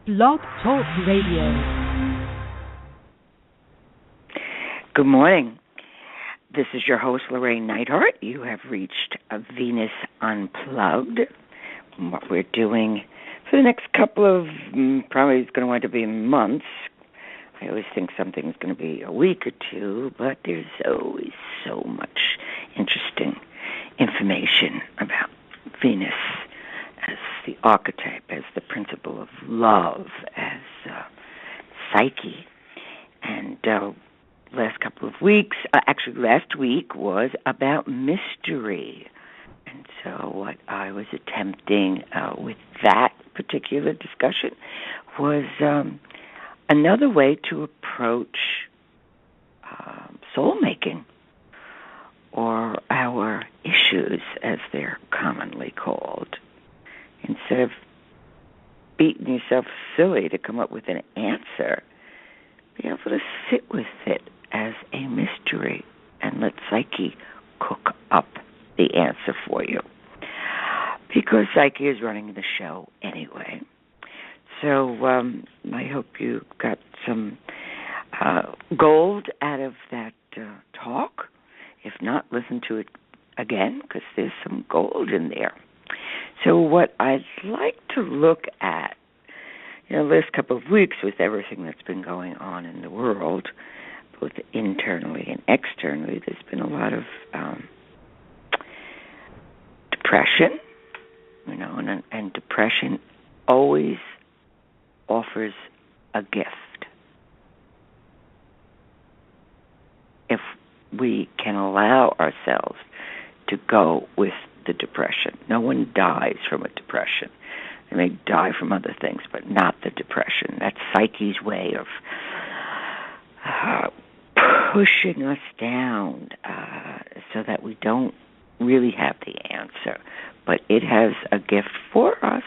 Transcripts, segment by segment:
Blog Talk Radio. Good morning. This is your host, Llorraine Neithardt. You have reached Venus Unplugged. What we're doing for the next couple of, probably it's going to wind up being months. I always think something's going to be a week or two, but there's always so much interesting information about Venus as the archetype, as the principle of love, as psyche. And last couple of weeks, actually last week was about mystery. And so what I was attempting with that particular discussion was another way to approach soul-making, or our issues, as they're commonly called. Instead of beating yourself silly to come up with an answer, be able to sit with it as a mystery and let Psyche cook up the answer for you. Because Psyche is running the show anyway. So I hope you got some gold out of that talk. If not, listen to it again, because there's some gold in there. So what I'd like to look at, the last couple of weeks with everything that's been going on in the world, both internally and externally, there's been a lot of depression, and depression always offers a gift. If we can allow ourselves to go with the depression. No one dies from a depression. They may die from other things, but not the depression. That's Psyche's way of pushing us down so that we don't really have the answer. But it has a gift for us.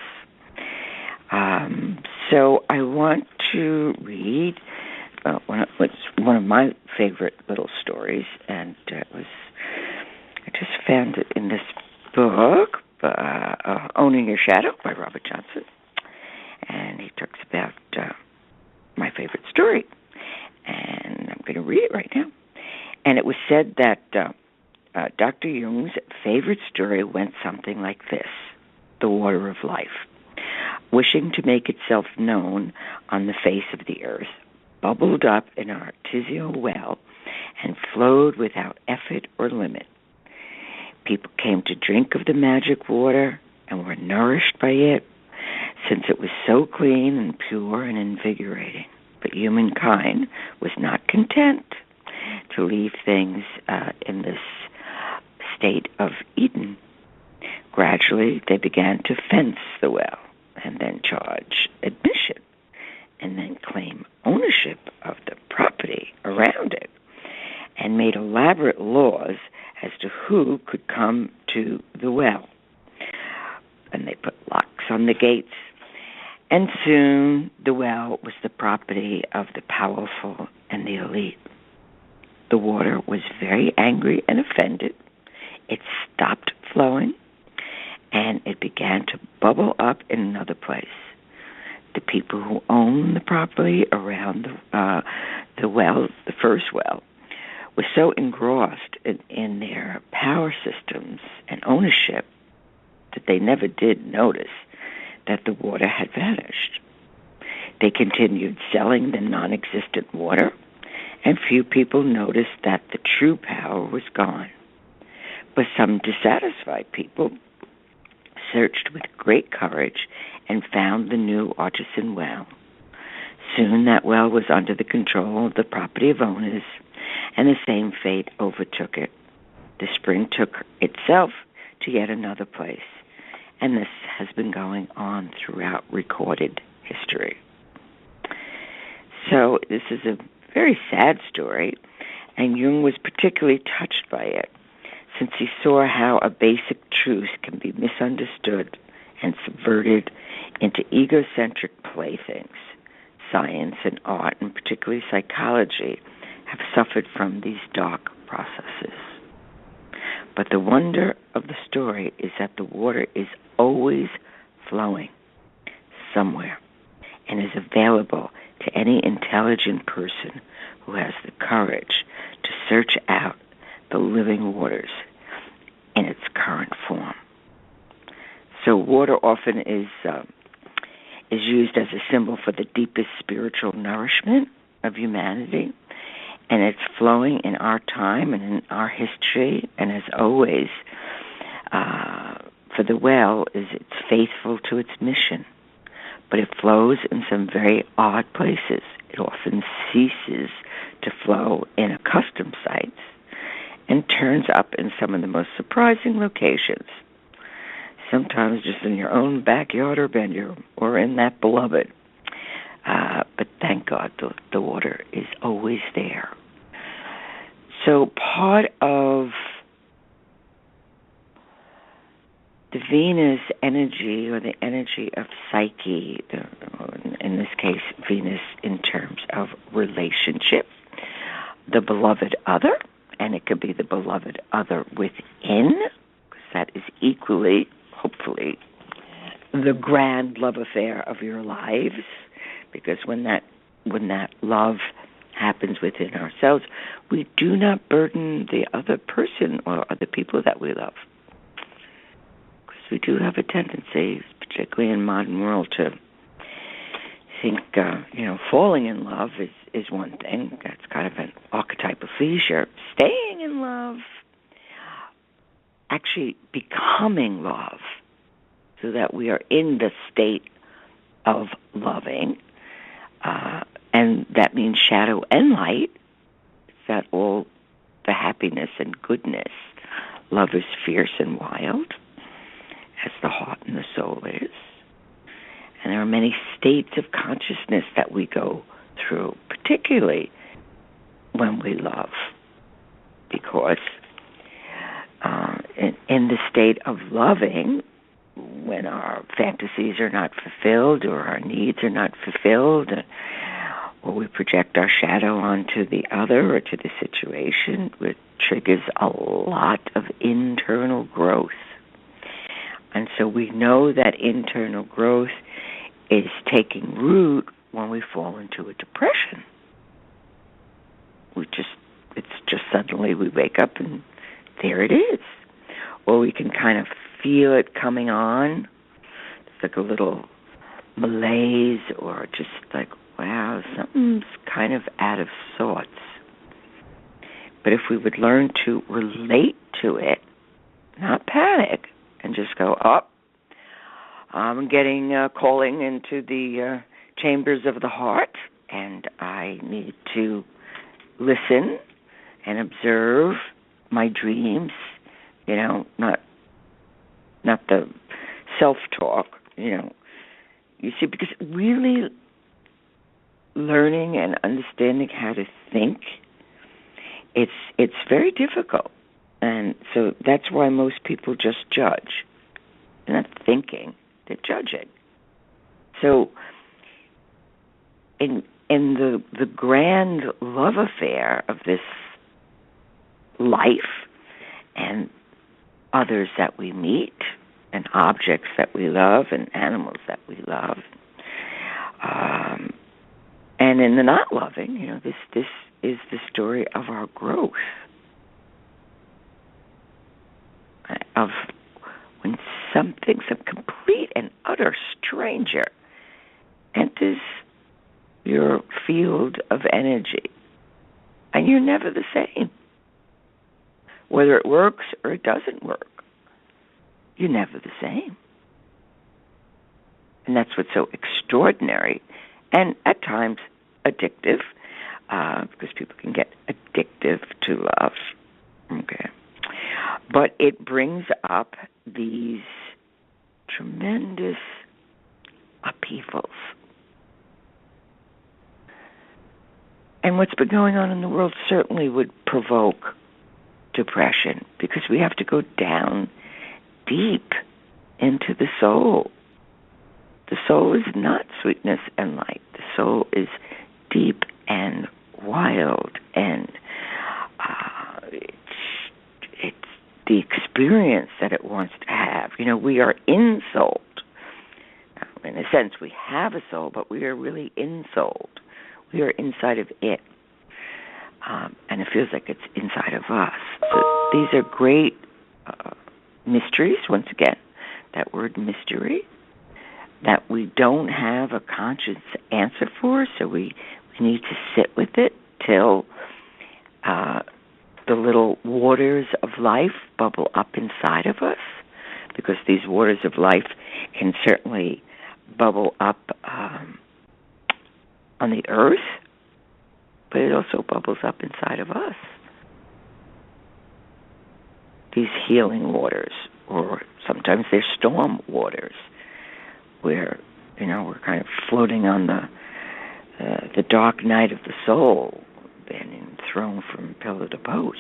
So I want to read one of my favorite little stories, and I just found it in this book, Owning Your Shadow by Robert Johnson, and he talks about my favorite story, and I'm going to read it right now. And it was said that Dr. Jung's favorite story went something like this: the water of life, wishing to make itself known on the face of the earth, bubbled up in an artesian well and flowed without effort or limit. People came to drink of the magic water and were nourished by it, since it was so clean and pure and invigorating. But humankind was not content to leave things in this state of Eden. Gradually, they began to fence the well and then charge admission and then claim ownership of the property around it, and made elaborate laws as to who could come to the well. And they put locks on the gates, and soon the well was the property of the powerful and the elite. The water was very angry and offended. It stopped flowing, and it began to bubble up in another place. The people who owned the property around the well, the first well, were so engrossed in their power systems and ownership that they never did notice that the water had vanished. They continued selling the non-existent water, and few people noticed that the true power was gone. But some dissatisfied people searched with great courage and found the new artesian well. Soon that well was under the control of the property of owners, and the same fate overtook it. The spring took itself to yet another place, and this has been going on throughout recorded history. So this is a very sad story, and Jung was particularly touched by it, since he saw how a basic truth can be misunderstood and subverted into egocentric playthings. Science and art, and particularly psychology, have suffered from these dark processes. But the wonder of the story is that the water is always flowing somewhere, and is available to any intelligent person who has the courage to search out the living waters in its current form. So water often is used as a symbol for the deepest spiritual nourishment of humanity, and it's flowing in our time and in our history, and as always, for the well it's faithful to its mission, but it flows in some very odd places. It often ceases to flow in accustomed sites and turns up in some of the most surprising locations, sometimes just in your own backyard or bedroom or in that beloved. But thank God the water is always there. So part of the Venus energy, or the energy of Psyche, in this case Venus in terms of relationship, the beloved other, and it could be the beloved other within, because that is equally, hopefully, the grand love affair of your lives, because when that love happens within ourselves, we do not burden the other person or other people that we love. Because we do have a tendency, particularly in modern world, to think, falling in love is one thing. That's kind of an archetype of leisure. Staying in love, actually becoming love, so that we are in the state of loving, and that means shadow and light. It's that all the happiness and goodness. Love is fierce and wild, as the heart and the soul is. And there are many states of consciousness that we go through, particularly when we love, because in the state of loving, when our fantasies are not fulfilled or our needs are not fulfilled, or we project our shadow onto the other or to the situation, it triggers a lot of internal growth. And so we know that internal growth is taking root when we fall into a depression. It's just suddenly we wake up and there it is. Or we can kind of feel it coming on. It's like a little malaise, or just like, wow, something's kind of out of sorts. But if we would learn to relate to it, not panic, and just go, I'm getting calling into the chambers of the heart, and I need to listen and observe my dreams, not the self-talk, You see, because really learning and understanding how to think, it's very difficult. And so that's why most people just judge. They're not thinking, they're judging. So in the grand love affair of this life and others that we meet and objects that we love and animals that we love, and in the not loving, this is the story of our growth, of when some complete and utter stranger enters your field of energy, and you're never the same. Whether it works or it doesn't work, you're never the same. And that's what's so extraordinary and at times addictive, because people can get addictive to love. Okay. But it brings up these tremendous upheavals. And what's been going on in the world certainly would provoke depression, because we have to go down deep into the soul. The soul is not sweetness and light. The soul is deep and wild, and it's the experience that it wants to have. We are in soul. in a sense, we have a soul, but we are really in-souled. We are inside of it. And it feels like it's inside of us. So these are great mysteries, once again, that word mystery, that we don't have a conscious answer for, so we need to sit with it till the little waters of life bubble up inside of us, because these waters of life can certainly bubble up on the earth, but it also bubbles up inside of us. These healing waters, or sometimes they're storm waters, where, we're kind of floating on the dark night of the soul, being thrown from pillar to post,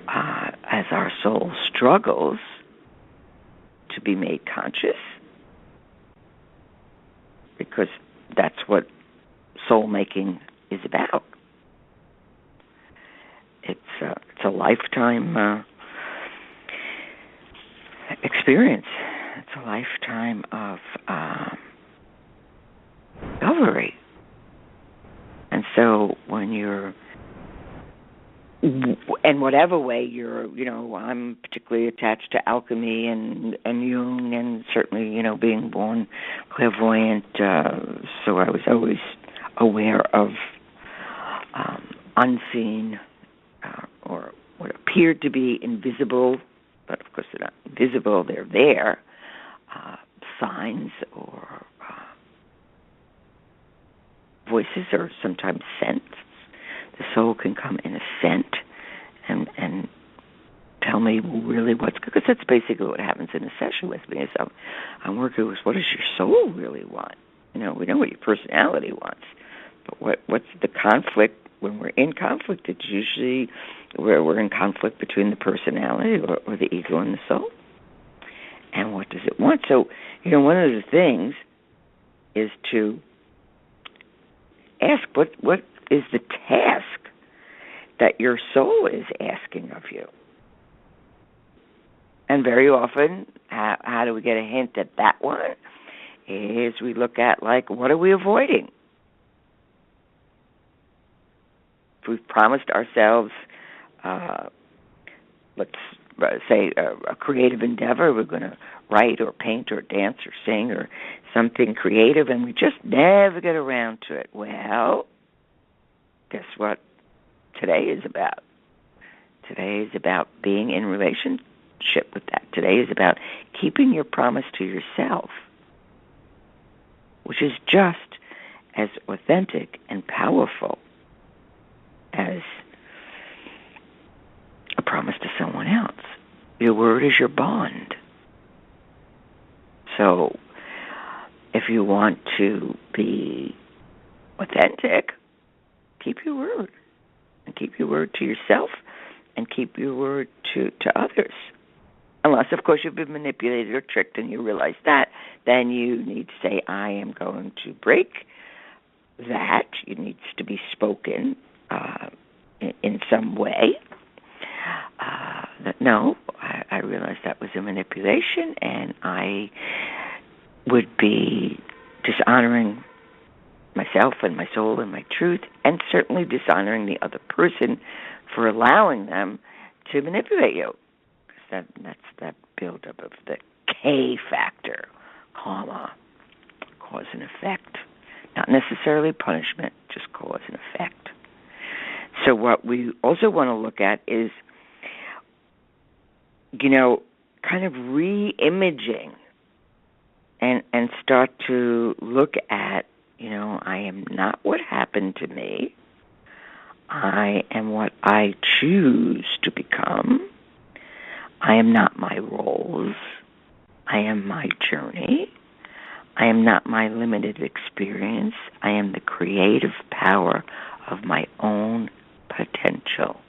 as our soul struggles to be made conscious, because that's what soul making is about. It's a lifetime experience. It's a lifetime of discovery. And so when you're, in whatever way you're, I'm particularly attached to alchemy and Jung, and certainly, being born clairvoyant, so I was always aware of unseen or what appeared to be invisible, but of course they're not invisible, they're there, signs or voices, or sometimes scents. The soul can come in a scent and tell me really what's good, because that's basically what happens in a session with me. Is I'm working with, what does your soul really want? We know what your personality wants, but what's the conflict? When we're in conflict, it's usually where we're in conflict between the personality or the ego and the soul. And what does it want? So, one of the things is to ask, what is the task that your soul is asking of you? And very often, how do we get a hint at that one? Is we look at, what are we avoiding? If we've promised ourselves, let's say, a creative endeavor, we're going to write or paint or dance or sing or something creative, and we just never get around to it. Well, guess what today is about? Today is about being in relationship with that. Today is about keeping your promise to yourself, which is just as authentic and powerful as a promise to someone else. Your word is your bond. So if you want to be authentic, keep your word. And keep your word to yourself, and keep your word to others. Unless, of course, you've been manipulated or tricked and you realize that, then you need to say, I am going to break that. It needs to be spoken in some way. That no, I realized that was a manipulation, and I would be dishonoring myself and my soul and my truth, and certainly dishonoring the other person for allowing them to manipulate you. Because that's that buildup of the K factor, karma, cause and effect. Not necessarily punishment, just cause and effect. So what we also want to look at is, kind of re-imaging and start to look at, I am not what happened to me. I am what I choose to become. I am not my roles. I am my journey. I am not my limited experience. I am the creative power of my own potential.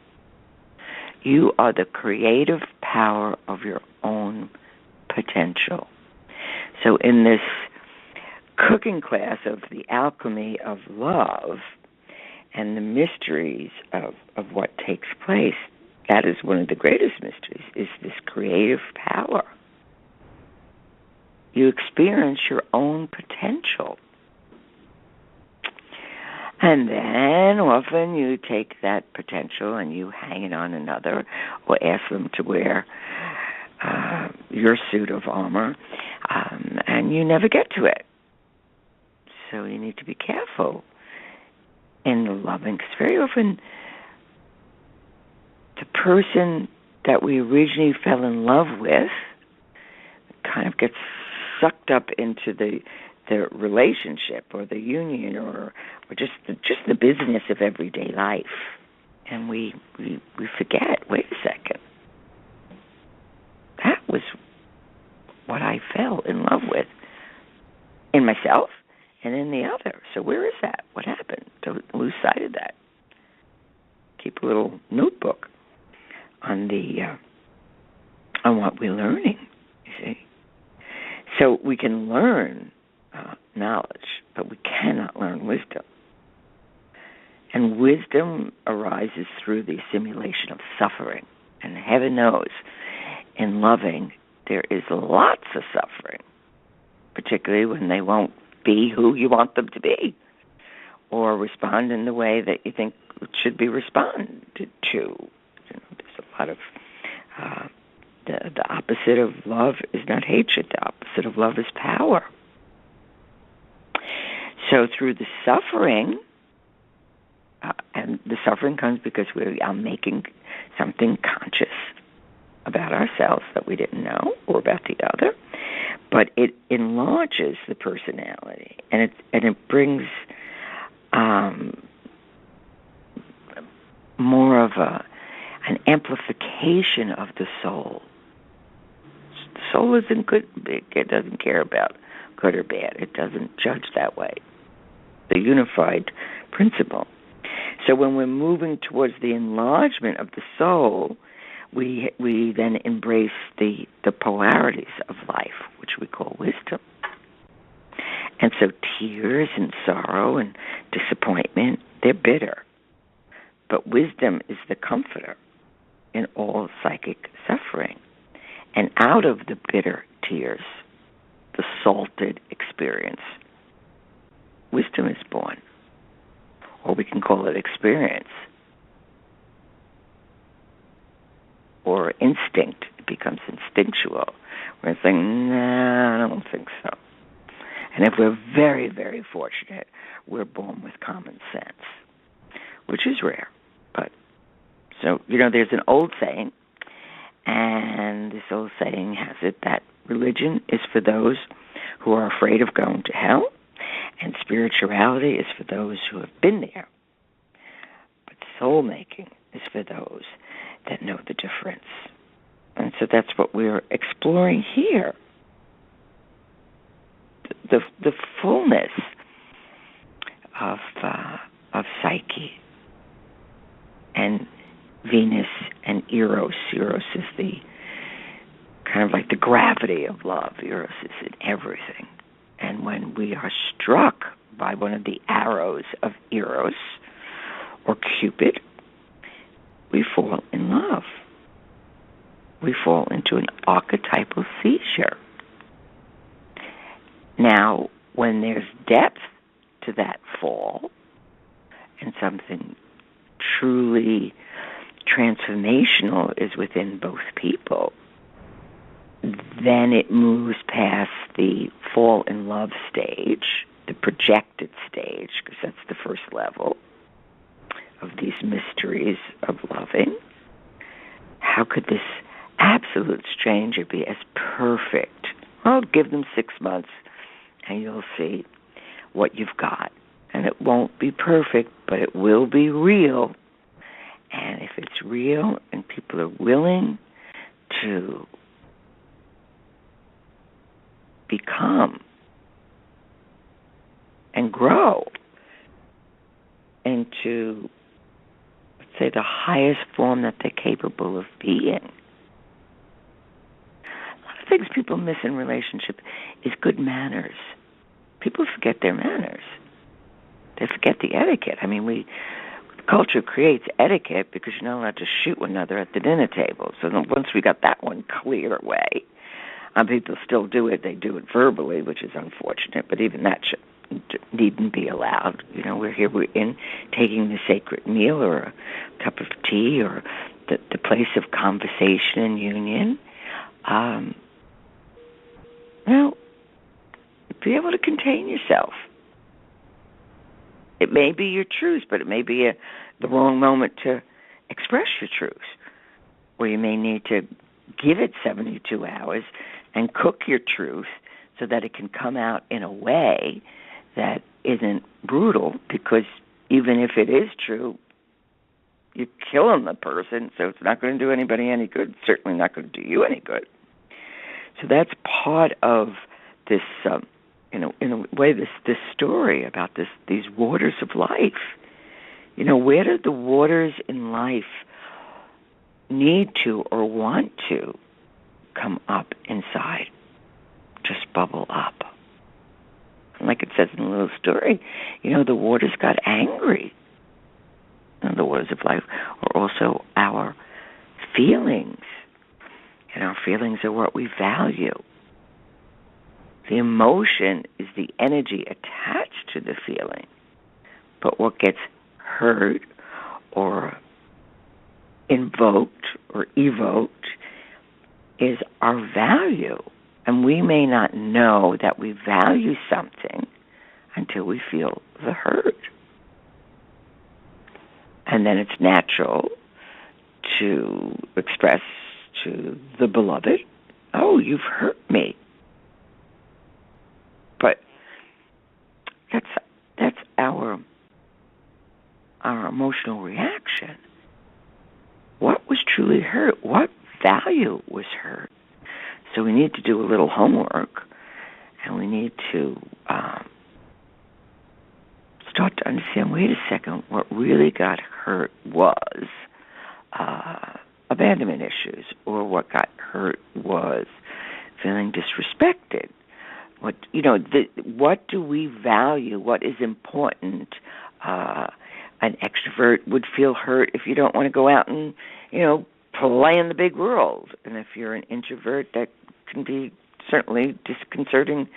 You are the creative power of your own potential. So in this cooking class of the alchemy of love and the mysteries of what takes place, that is one of the greatest mysteries, is this creative power. you experience your own potential. And then often you take that potential and you hang it on another or ask them to wear your suit of armor, and you never get to it. So you need to be careful in the loving, because very often the person that we originally fell in love with kind of gets sucked up into the relationship or the union or just the business of everyday life, and we forget. Wait a second, that was what I fell in love with in myself and in the other. So where is that? What happened? Don't lose sight of that. Keep a little notebook on what we're learning. You see, so we can learn knowledge, but we cannot learn wisdom. And wisdom arises through the assimilation of suffering. And heaven knows, in loving, there is lots of suffering, particularly when they won't be who you want them to be or respond in the way that you think it should be responded to. There's a lot of the opposite of love is not hatred. The opposite of love is power. So through the suffering, and the suffering comes because we are making something conscious about ourselves that we didn't know or about the other, but it enlarges the personality, and it brings more of an amplification of the soul. The soul isn't good. It doesn't care about good or bad. It doesn't judge that way. The unified principle. So when we're moving towards the enlargement of the soul, we then embrace the polarities of life, which we call wisdom. And so tears and sorrow and disappointment, they're bitter. But wisdom is the comforter in all psychic suffering. And out of the bitter tears, the salted experience, wisdom is born. Or we can call it experience. Or instinct. It becomes instinctual. We're saying, nah, I don't think so. And if we're very, very fortunate, we're born with common sense, which is rare. But, so, there's an old saying, and this old saying has it that religion is for those who are afraid of going to hell, and spirituality is for those who have been there. But soul-making is for those that know the difference. And so that's what we're exploring here. The fullness of psyche and Venus and Eros. Eros is the kind of like the gravity of love. Eros is in everything. And when we are struck by one of the arrows of Eros or Cupid, we fall in love. We fall into an archetypal seizure. Now, when there's depth to that fall and something truly transformational is within both people, then it moves past the fall in love stage, the projected stage, because that's the first level of these mysteries of loving. How could this absolute stranger be as perfect? Well, give them 6 months and you'll see what you've got. And it won't be perfect, but it will be real. And if it's real and people are willing to become and grow into, let's say, the highest form that they're capable of being. A lot of things people miss in relationship is good manners. People forget their manners. They forget the etiquette. I mean, culture creates etiquette because you're not allowed to shoot one another at the dinner table. So once we got that one clear away, People still do it. They do it verbally, which is unfortunate, but even that needn't be allowed. We're here, we're in taking the sacred meal or a cup of tea or the place of conversation and union. Be able to contain yourself. It may be your truth, but it may be the wrong moment to express your truth, or you may need to give it 72 hours and cook your truth so that it can come out in a way that isn't brutal, because even if it is true, you're killing the person, so it's not going to do anybody any good. It's certainly not going to do you any good. So that's part of this, in a way, this story about these waters of life. Where do the waters in life need to or want to come up inside? Just bubble up. And like it says in the little story, the waters got angry. And the waters of life are also our feelings. And our feelings are what we value. The emotion is the energy attached to the feeling. But what gets heard or invoked or evoked is our value. And we may not know that we value something until we feel the hurt. And then it's natural to express to the beloved, oh, you've hurt me. But that's our emotional reaction. What was truly hurt? What value was hurt? So we need to do a little homework, and we need to start to understand, wait a second, what really got hurt was abandonment issues, or what got hurt was feeling disrespected. What do we value? What is important? An extrovert would feel hurt if you don't want to go out and, play in the big world. And if you're an introvert, that can be certainly disconcerting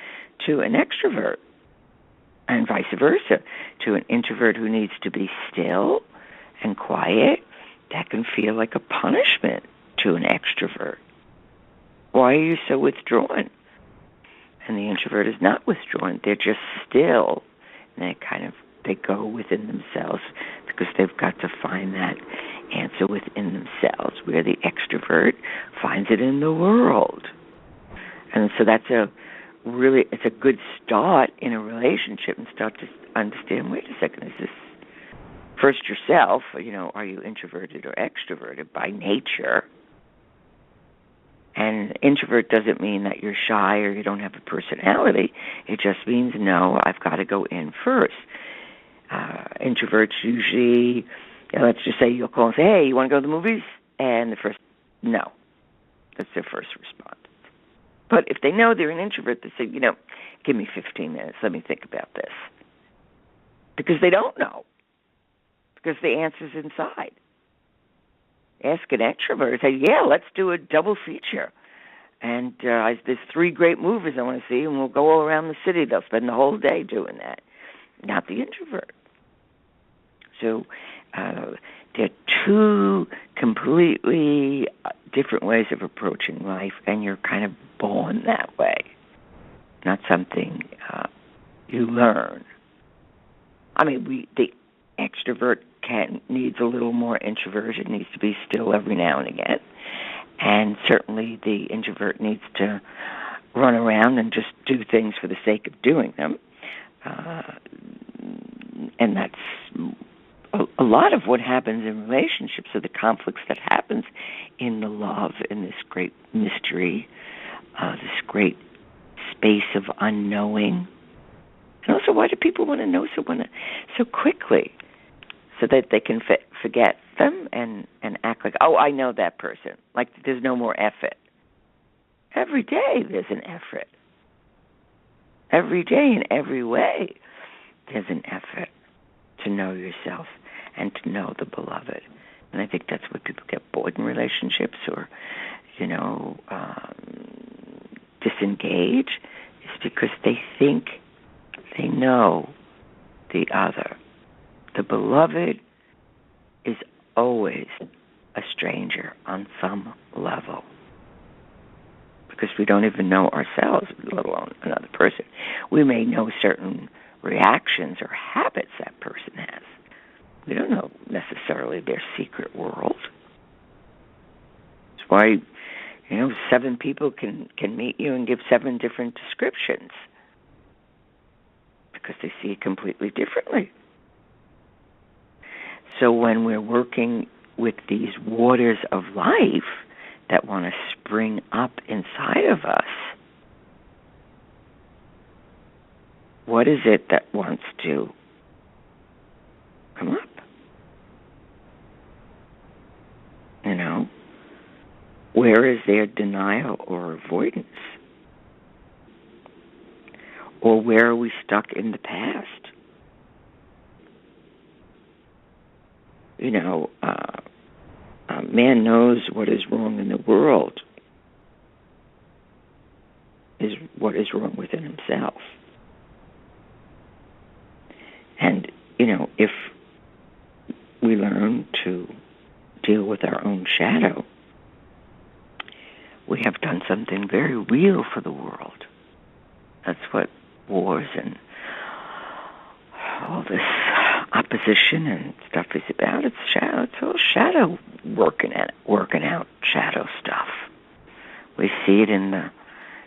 to an extrovert. And vice versa. To an introvert who needs to be still and quiet, that can feel like a punishment to an extrovert. Why are you so withdrawn? And the introvert is not withdrawn. They're just still. And they go within themselves because they've got to find that answer within themselves, where the extrovert finds it in the world. And so that's it's a good start in a relationship, and start to understand, wait a second, is this first yourself, are you introverted or extroverted by nature? And introvert doesn't mean that you're shy or you don't have a personality. It just means, no, I've got to go in first. Introverts usually, let's just say you'll call and say, hey, you want to go to the movies? And the first, no. That's their first response. But if they know they're an introvert, they say, give me 15 minutes. Let me think about this. Because they don't know. Because the answer's inside. Ask an extrovert, say, yeah, let's do a double feature. And there's 3 great movies I want to see, and we'll go all around the city. They'll spend the whole day doing that. Not the introvert. So they're 2 completely different ways of approaching life, and you're kind of born that way. Not something you learn. I mean, the extrovert needs a little more introversion, needs to be still every now and again. And certainly the introvert needs to run around and just do things for the sake of doing them. And that's a lot of what happens in relationships, are the conflicts that happens in the love, in this great mystery, this great space of unknowing. And also, why do people want to know someone so quickly? So that they can forget them and act like, oh, I know that person. Like there's no more effort. Every day there's an effort. Every day in every way there's an effort to know yourself and to know the beloved. And I think that's why people get bored in relationships, or, disengage is because they think they know the other. The beloved is always a stranger on some level because we don't even know ourselves, let alone another person. We may know certain reactions or habits that person has. We don't know necessarily their secret world. That's why, 7 people can meet you and give 7 different descriptions because they see it completely differently. So when we're working with these waters of life that want to spring up inside of us, what is it that wants to come up? Where is there denial or avoidance? Or where are we stuck in the past? Man knows what is wrong in the world is what is wrong within himself. And, if we learn to deal with our own shadow, we have done something very real for the world. That's what wars and all this opposition and stuff is about. It's shadow. It's all shadow working out shadow stuff. We see it in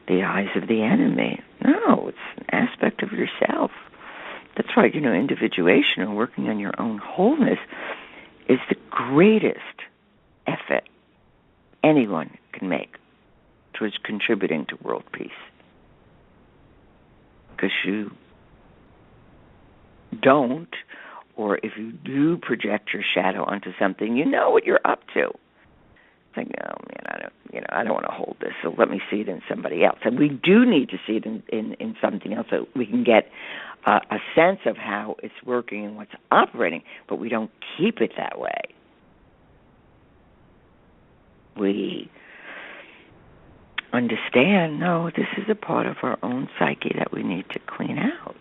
the eyes of the enemy. No, it's an aspect of yourself. That's why, individuation or working on your own wholeness is the greatest effort anyone can make towards contributing to world peace. Because you don't, or if you do project your shadow onto something, you know what you're up to. It's like, oh man, I don't want to hold this, so let me see it in somebody else. And we do need to see it in something else so we can get a sense of how it's working and what's operating, but we don't keep it that way. We understand, no, this is a part of our own psyche that we need to clean out.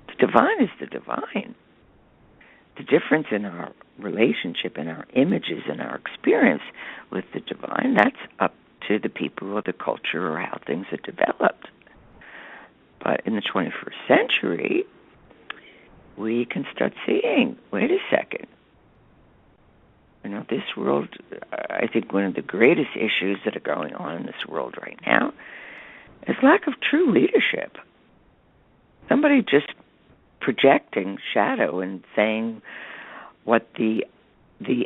The divine is the divine. The difference in our relationship and our images and our experience with the divine, that's up to the people or the culture or how things are developed. But in the 21st century, we can start seeing, wait a second, this world, I think one of the greatest issues that are going on in this world right now is lack of true leadership. Somebody just projecting shadow and saying what the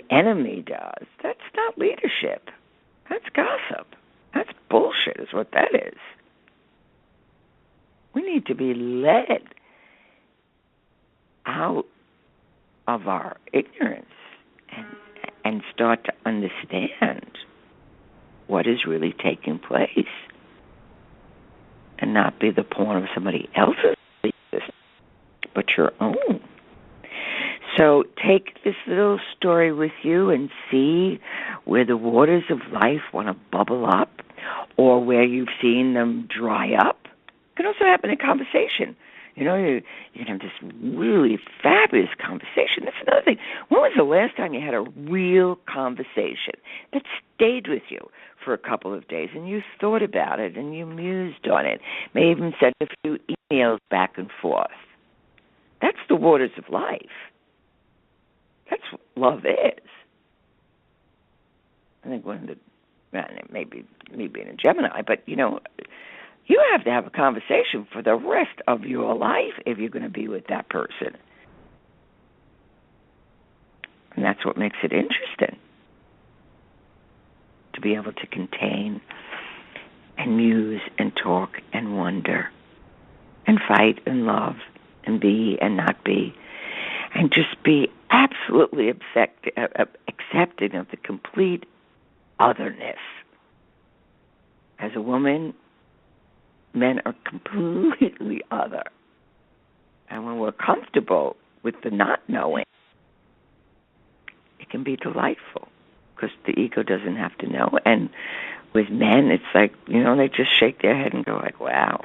enemy does, that's not leadership. That's gossip. That's bullshit is what that is. We need to be led out of our ignorance and start to understand what is really taking place and not be the pawn of somebody else's beliefs, but your own. So take this little story with you and see where the waters of life want to bubble up or where you've seen them dry up. It can also happen in conversation. You can have this really fabulous conversation. That's another thing. When was the last time you had a real conversation that stayed with you for a couple of days and you thought about it and you mused on it, may even send a few emails back and forth? That's the waters of life. That's what love is. I think maybe me being a Gemini, but you have to have a conversation for the rest of your life if you're going to be with that person. And that's what makes it interesting. To be able to contain and muse and talk and wonder and fight and love and be and not be and just be absolutely accepting of the complete otherness. As a woman, men are completely other. And when we're comfortable with the not knowing, it can be delightful because the ego doesn't have to know. And With men, it's like, they just shake their head and go like, wow,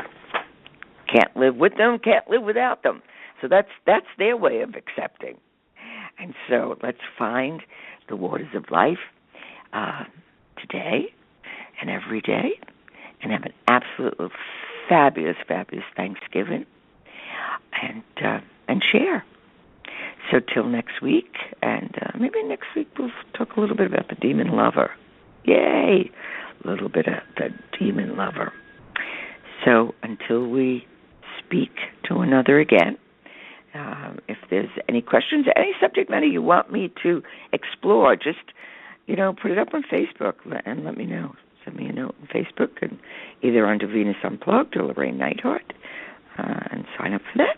can't live with them, can't live without them. So that's their way of accepting. And so let's find the waters of life today and every day, and have an absolutely fabulous, fabulous Thanksgiving, and share. So till next week, and maybe next week we'll talk a little bit about the demon lover. Yay! A little bit of the demon lover. So until we speak to another again, if there's any questions, any subject matter you want me to explore, just, put it up on Facebook and let me know. Send me a note on Facebook, and either under Venus Unplugged or Llorraine Neithardt, and sign up for that.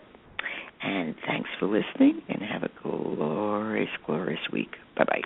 And thanks for listening, and have a glorious, glorious week. Bye-bye.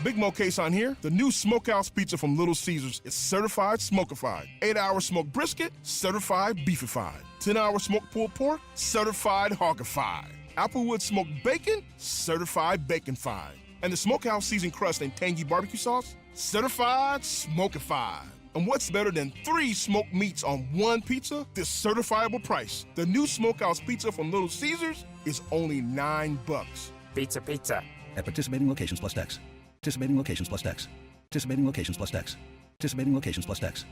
Big Mo Cason here. The new Smokehouse Pizza from Little Caesars is certified smokified. 8-hour smoked brisket, certified beefified. 10-hour smoked pulled pork, certified hogified. Applewood smoked bacon, certified baconfied. And the Smokehouse seasoned crust and tangy barbecue sauce, certified smokified. And what's better than 3 smoked meats on one pizza? This certifiable price. The new Smokehouse Pizza from Little Caesars is only $9. Pizza, pizza. At participating locations plus tax. Participating locations plus tax. Participating locations plus tax. Participating locations plus tax.